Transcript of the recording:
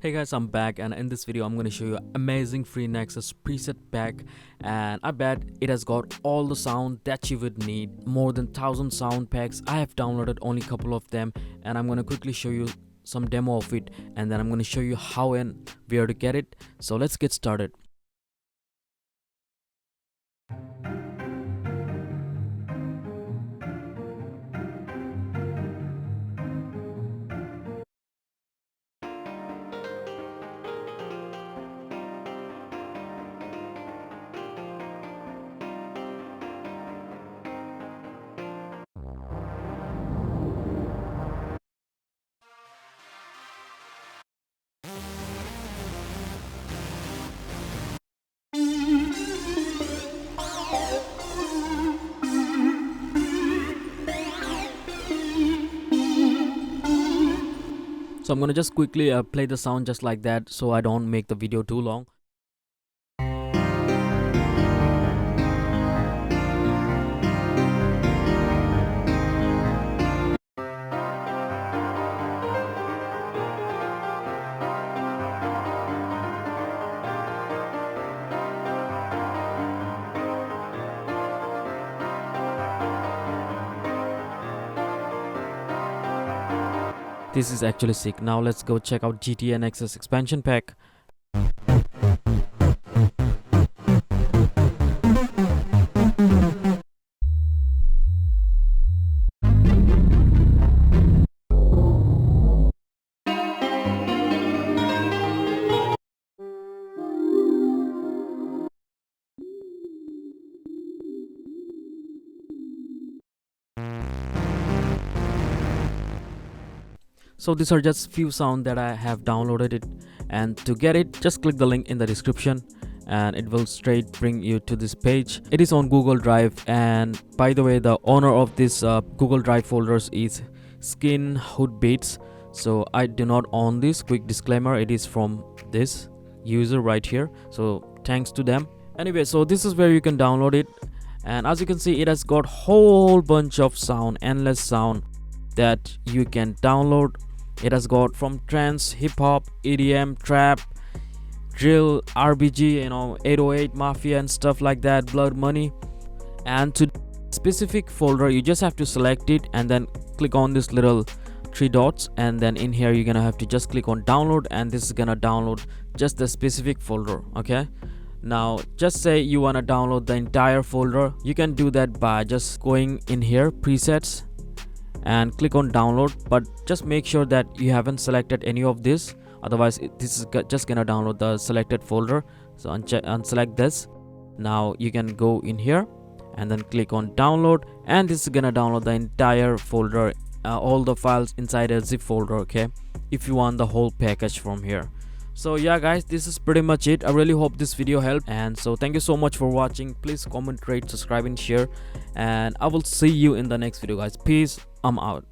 Hey guys, I'm back, and in this video I'm going to show you amazing free Nexus preset pack, and I bet it has got all the sound that you would need. More than 1000 sound packs. I have downloaded only a couple of them, and I'm going to quickly show you some demo of it, and then I'm going to show you how and where to get it. So let's get started. So I'm gonna just quickly play the sound just like that, so I don't make the video too long. This is actually sick. Now let's go check out GTA Nexus expansion pack. So these are just few sound that I have downloaded it, and to get it just click the link in the description and it will straight bring you to this page. It is on Google Drive, and by the way, the owner of this Google Drive folders is Skin Hood Beats. So I do not own this. Quick disclaimer, it is from this user right here, so thanks to them. Anyway, so this is where you can download it, and as you can see, it has got whole bunch of sound, endless sound that you can download. It has got from trance, hip-hop, EDM, trap, drill, RBG, 808 mafia and stuff like that, blood money. And to specific folder, you just have to select it and then click on this little three dots, and then in here you're gonna have to just click on download, and this is gonna download just the specific folder. Okay, now just say you want to download the entire folder. You can do that by just going in here, presets, and click on download, but just make sure that you haven't selected any of this, otherwise this is just gonna download the selected folder. So unselect this. Now you can go in here and then click on download, and this is gonna download the entire folder, all the files inside a zip folder. Okay, if you want the whole package from here. So yeah guys, this is pretty much it. I really hope this video helped, and so thank you so much for watching. Please comment, rate, subscribe and share, and I will see you in the next video guys. Peace. I'm out.